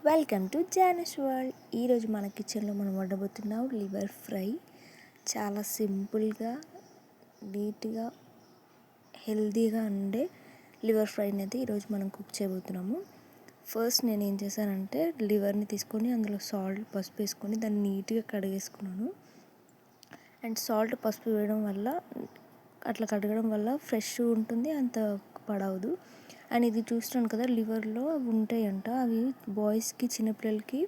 Welcome to జానస్ world. ఈరోజు మన కిచెన్లో మనం వండబోతున్నాం లివర్ ఫ్రై. చాలా సింపుల్గా, నీట్గా, హెల్తీగా ఉండే లివర్ ఫ్రైని అయితే ఈరోజు మనం కుక్ చేయబోతున్నాము. ఫస్ట్ నేను ఏం చేశానంటే లివర్ని తీసుకొని అందులో సాల్ట్, పసుపు వేసుకొని దాన్ని నీట్గా కడిగేసుకున్నాను. అండ్ సాల్ట్, పసుపు వేయడం వల్ల, అట్లా కడగడం వల్ల ఫ్రెష్ ఉంటుంది, అంత పడవదు. అండ్ ఇది చూస్తున్నాను కదా, లివర్లో ఉంటాయంట, అవి బాయ్స్కి, చిన్నపిల్లలకి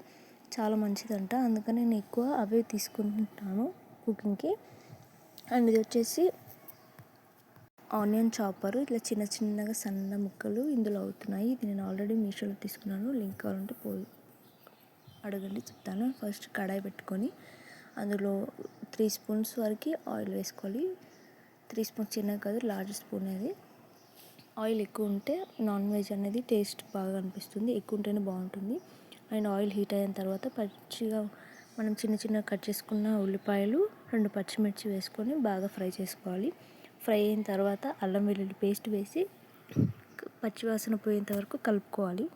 చాలా మంచిదంట. అందుకని నేను ఎక్కువ అవే తీసుకుంటాను కుకింగ్కి. అండ్ ఇది వచ్చేసి ఆనియన్ చాపర్, ఇట్లా చిన్న చిన్నగా సన్న ముక్కలు ఇందులో అవుతున్నాయి. ఇది నేను ఆల్రెడీ మీషోలో తీసుకున్నాను, లింక్ కావాలంటే పోయి అడగండి, చెప్తాను. ఫస్ట్ కడాయి పెట్టుకొని అందులో 3 స్పూన్స్ వరకు ఆయిల్ వేసుకోవాలి. 3 స్పూన్స్ చిన్నది కాదు, లార్జ్ స్పూన్ అది. ఆయిల్ ఎక్కువ ఉంటే నాన్ వెజ్ అనేది టేస్ట్ బాగా అనిపిస్తుంది, ఎక్కువ ఉంటేనే బాగుంటుంది. అండ్ ఆయిల్ హీట్ అయిన తర్వాత పచ్చిగా మనం చిన్న చిన్న కట్ చేసుకున్న ఉల్లిపాయలు, 2 పచ్చిమిర్చి వేసుకొని బాగా ఫ్రై చేసుకోవాలి. ఫ్రై అయిన తర్వాత అల్లం వెల్లుల్లి పేస్ట్ వేసి పచ్చివాసన పోయేంత వరకు కలుపుకోవాలి.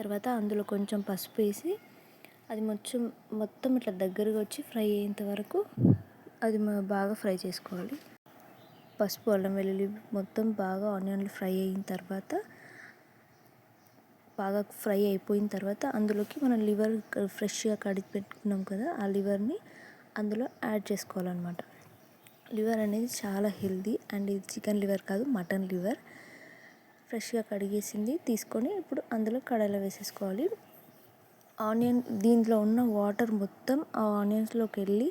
తర్వాత అందులో కొంచెం పసుపు వేసి అది మొత్తం ఇట్లా దగ్గరగా వచ్చి ఫ్రై అయ్యేంత వరకు అది బాగా ఫ్రై చేసుకోవాలి. పసుపు, అల్లం వెల్లుల్లి మొత్తం బాగా ఆనియన్లు ఫ్రై అయిన తర్వాత, బాగా ఫ్రై అయిపోయిన తర్వాత అందులోకి మనం లివర్ ఫ్రెష్గా కడిగి పెట్టుకున్నాం కదా, ఆ లివర్ని అందులో యాడ్ చేసుకోవాలన్నమాట. లివర్ అనేది చాలా హెల్తీ. అండ్ ఇది చికెన్ లివర్ కాదు, మటన్ లివర్. ఫ్రెష్గా కడిగేసింది తీసుకొని ఇప్పుడు అందులో కడాయిలో వేసేసుకోవాలి. ఆనియన్, దీంట్లో ఉన్న వాటర్ మొత్తం ఆ ఆనియన్స్లోకి వెళ్ళి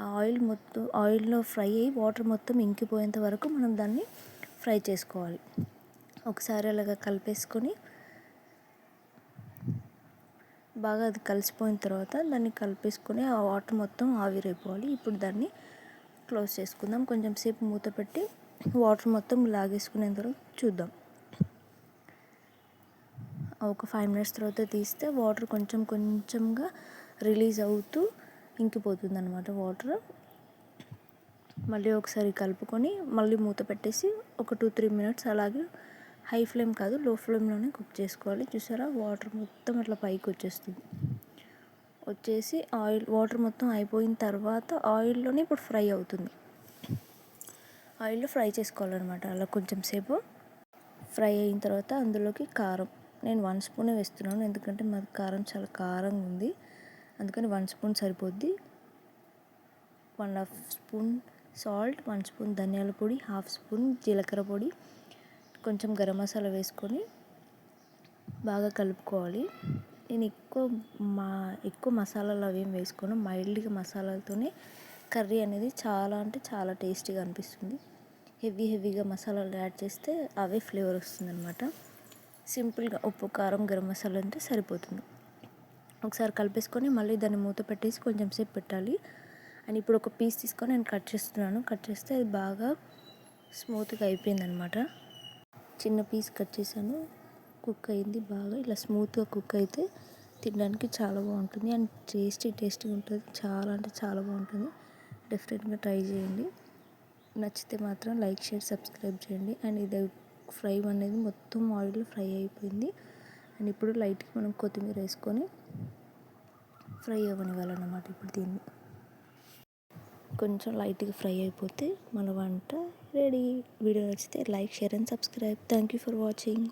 ఆ ఆయిల్ మొత్తం ఆయిల్లో ఫ్రై అయ్యి వాటర్ మొత్తం ఇంకిపోయేంత వరకు మనం దాన్ని ఫ్రై చేసుకోవాలి. ఒకసారి అలాగా కలిపేసుకొని బాగా అది కలిసిపోయిన తర్వాత దాన్ని కలిపేసుకొని ఆ వాటర్ మొత్తం ఆవిరైపోవాలి. ఇప్పుడు దాన్ని క్లోజ్ చేసుకుందాం. కొంచెం సేపు మూత పెట్టి వాటర్ మొత్తం లాగేసుకునేంత వరకు చూద్దాం. ఒక 5 మినిట్స్ తర్వాత తీస్తే వాటర్ కొంచెం కొంచెంగా రిలీజ్ అవుతూ ఇంకిపోతుంది అన్నమాట వాటర్. మళ్ళీ ఒకసారి కలుపుకొని మళ్ళీ మూత పెట్టేసి ఒక 2-3 మినిట్స్ అలాగే హై ఫ్లేమ్ కాదు, లో ఫ్లేమ్లోనే కుక్ చేసుకోవాలి. చూసారా, వాటర్ మొత్తం అట్లా పైకి వచ్చేసి వాటర్ మొత్తం అయిపోయిన తర్వాత ఆయిల్లోనే ఇప్పుడు ఫ్రై అవుతుంది. ఆయిల్లో ఫ్రై చేసుకోవాలన్నమాట. అలా కొంచెం సేపు ఫ్రై అయిన తర్వాత అందులోకి కారం, నేను 1 స్పూనే వేస్తున్నాను, ఎందుకంటే మాది కారం చాలా కారంగా ఉంది, అందుకని 1 స్పూన్ సరిపోద్ది. 1/2 స్పూన్ సాల్ట్, 1 స్పూన్ ధనియాల పొడి, 1/2 స్పూన్ జీలకర్ర పొడి, కొంచెం గరం మసాలా వేసుకొని బాగా కలుపుకోవాలి. నేను ఎక్కువ మసాలాలు అవేం వేసుకోను, మైల్డ్గా మసాలాలతోనే కర్రీ అనేది చాలా అంటే చాలా టేస్టీగా అనిపిస్తుంది. హెవీగా మసాలాలు యాడ్ చేస్తే అవే ఫ్లేవర్ వస్తుందన్నమాట. సింపుల్గా ఉప్పు, కారం, గరం మసాలా అంటే సరిపోతుంది. ఒకసారి కలిపేసుకొని మళ్ళీ దాన్ని మూత పెట్టేసి కొంచెం సేపు పెట్టాలి. అండ్ ఇప్పుడు ఒక పీస్ తీసుకొని నేను కట్ చేస్తున్నాను. కట్ చేస్తే అది బాగా స్మూత్గా అయిపోయిందనమాట. చిన్న పీస్ కట్ చేశాను, కుక్ అయింది బాగా. ఇలా స్మూత్గా కుక్ అయితే తినడానికి చాలా బాగుంటుంది అండ్ టేస్టీగా ఉంటుంది. చాలా అంటే చాలా బాగుంటుంది. డెఫినెట్గా ట్రై చేయండి. నచ్చితే మాత్రం లైక్, షేర్, సబ్స్క్రైబ్ చేయండి. అండ్ ఇది ఫ్రై అనేది మొత్తం ఆయిల్ ఫ్రై అయిపోయింది. అండ్ ఇప్పుడు లైట్గా మనం కొత్తిమీర వేసుకొని ఫ్రై అవ్వనివ్వాలన్నమాట. ఇప్పుడు దీన్ని కొంచెం లైట్గా ఫ్రై అయిపోతే మన వంట రెడీ. వీడియో నచ్చితే like, share and subscribe. Thank you for watching.